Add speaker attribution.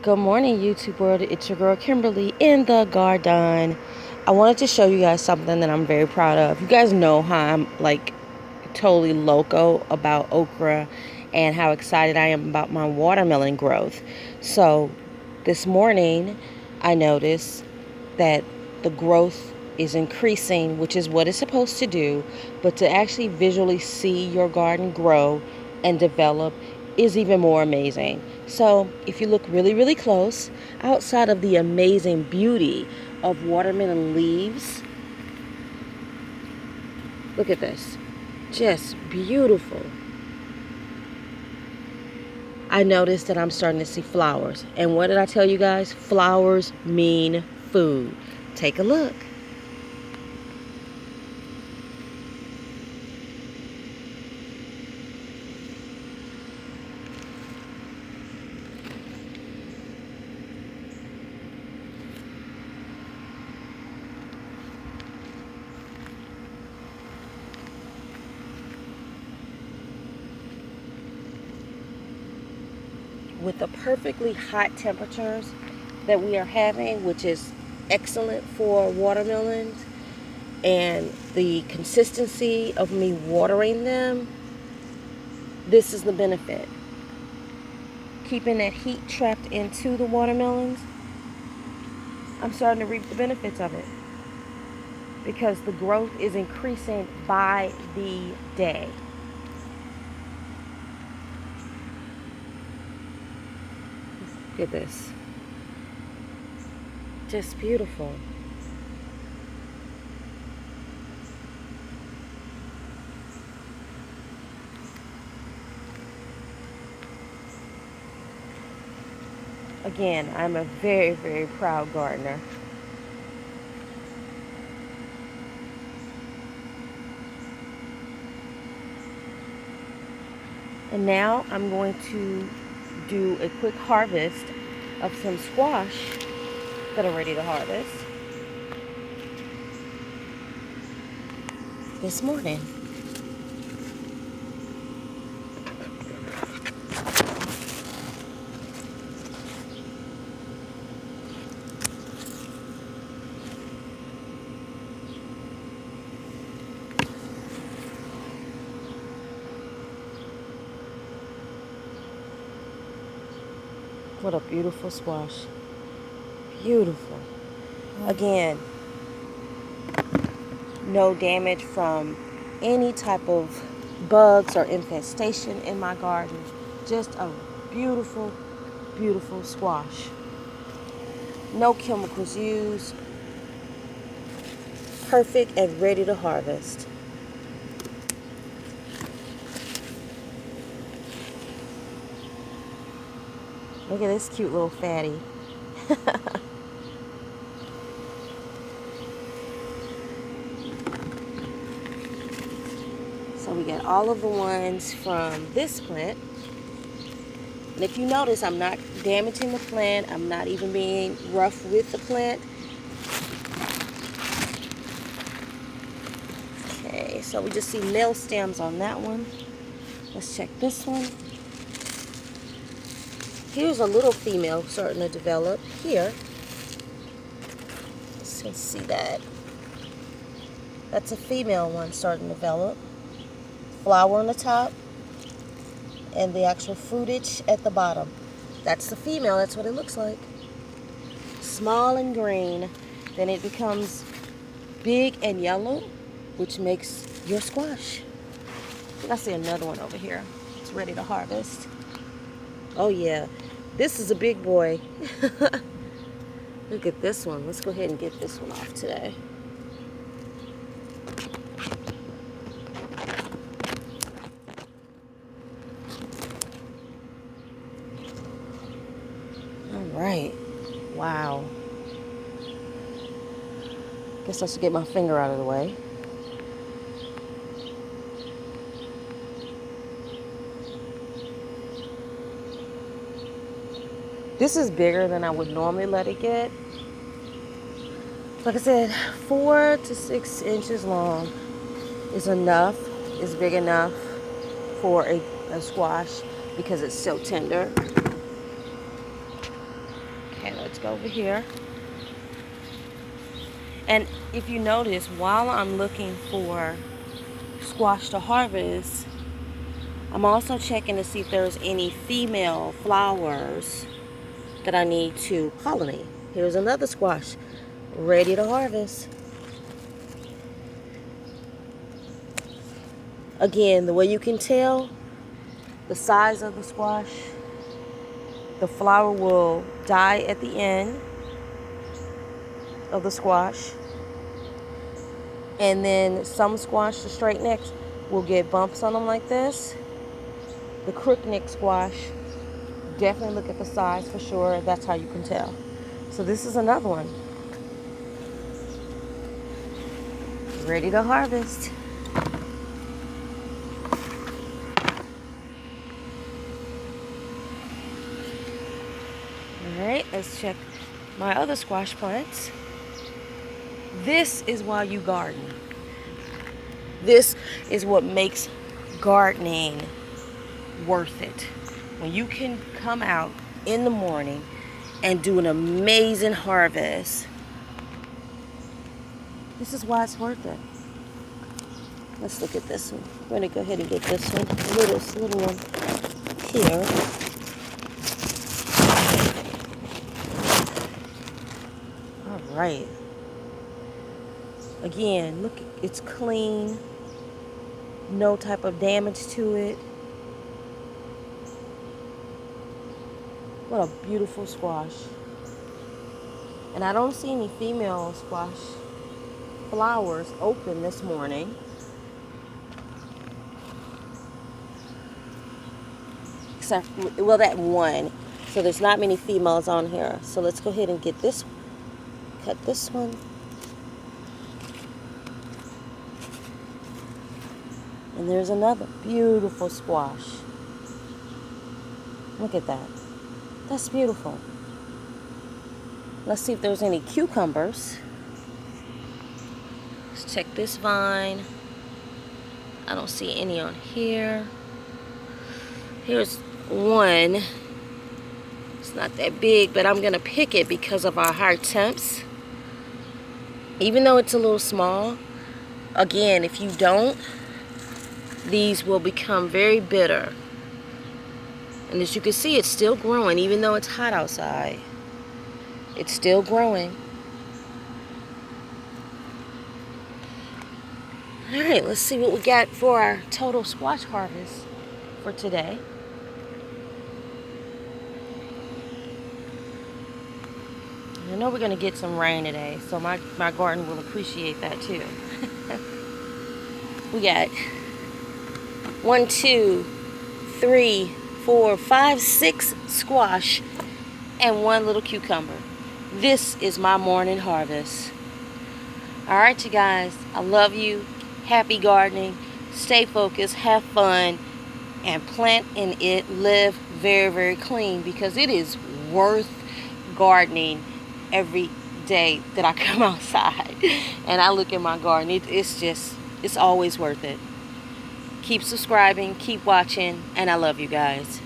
Speaker 1: Good morning, YouTube world. It's your girl Kimberly in the garden. I wanted to show you guys something that I'm very proud of. You guys know how I'm like totally loco about okra and how excited I am about my watermelon growth. So this morning I noticed that the growth is increasing, which is what it's supposed to do, but to actually visually see your garden grow and develop is even more amazing. So if you look really, really close, outside of the amazing beauty of watermelon leaves, look at this. Just beautiful. I noticed that I'm starting to see flowers. And what did I tell you guys? Flowers mean food. Take a look. With the perfectly hot temperatures that we are having, which is excellent for watermelons, and the consistency of me watering them, this is the benefit. Keeping that heat trapped into the watermelons, I'm starting to reap the benefits of it because the growth is increasing by the day. Look at this. Just beautiful. Again, I'm a very, very proud gardener. And now I'm going to do a quick harvest of some squash that are ready to harvest this morning. What a beautiful squash. Beautiful. Again, no damage from any type of bugs or infestation in my garden. Just a beautiful, beautiful squash. No chemicals used. Perfect and ready to harvest. Look at this cute little fatty. So we get all of the ones from this plant. And if you notice, I'm not damaging the plant. I'm not even being rough with the plant. Okay, so we just see male stems on that one. Let's check this one. Here's a little female starting to develop here. Let's see that. That's a female one starting to develop. Flower on the top and the actual fruitage at the bottom. That's the female. That's what it looks like. Small and green. Then it becomes big and yellow, which makes your squash. I think I see another one over here. It's ready to harvest. Oh yeah, this is a big boy. Look at this one. Let's go ahead and get this one off today. All right. Wow. Guess I should get my finger out of the way. This is bigger than I would normally let it get. Like I said, 4 to 6 inches long is enough, is big enough for a squash because it's so tender. Let's go over here. And if you notice, while I'm looking for squash to harvest, I'm also checking to see if there's any female flowers that I need to pollinate. Here's another squash ready to harvest. Again, the way you can tell the size of the squash, the flower will die at the end of the squash. And then some squash, the straight necks, will get bumps on them like this. The crook neck squash, definitely look at the size for sure. That's how you can tell. So this is another one. Ready to harvest. Alright, let's check my other squash plants. This is why you garden. This is what makes gardening worth it. When you can come out in the morning and do an amazing harvest, this is why it's worth it. Let's look at this one. We're going to go ahead and get this one, little one here. All right. Again, look, it's clean. No type of damage to it. What a beautiful squash. And I don't see any female squash flowers open this morning. Except, well, that one. So there's not many females on here. So let's go ahead and get this, cut this one. And there's another beautiful squash. Look at that. That's beautiful. Let's see if there's any cucumbers. Let's check this vine. I don't see any on here. Here's one. It's not that big, but I'm going to pick it because of our high temps. Even though it's a little small, again, if you don't, these will become very bitter. And as you can see, it's still growing, even though it's hot outside. It's still growing. All right, let's see what we got for our total squash harvest for today. I know we're going to get some rain today, so my garden will appreciate that too. We got 1, 2, 3, 4, 5, 6 squash and 1 little cucumber. This is my morning harvest. Alright, you guys, I love you. Happy gardening. Stay focused, have fun, and plant in it. Live very, very clean, because it is worth gardening every day that I come outside and I look at my garden. It's always worth it. Keep subscribing, keep watching, and I love you guys.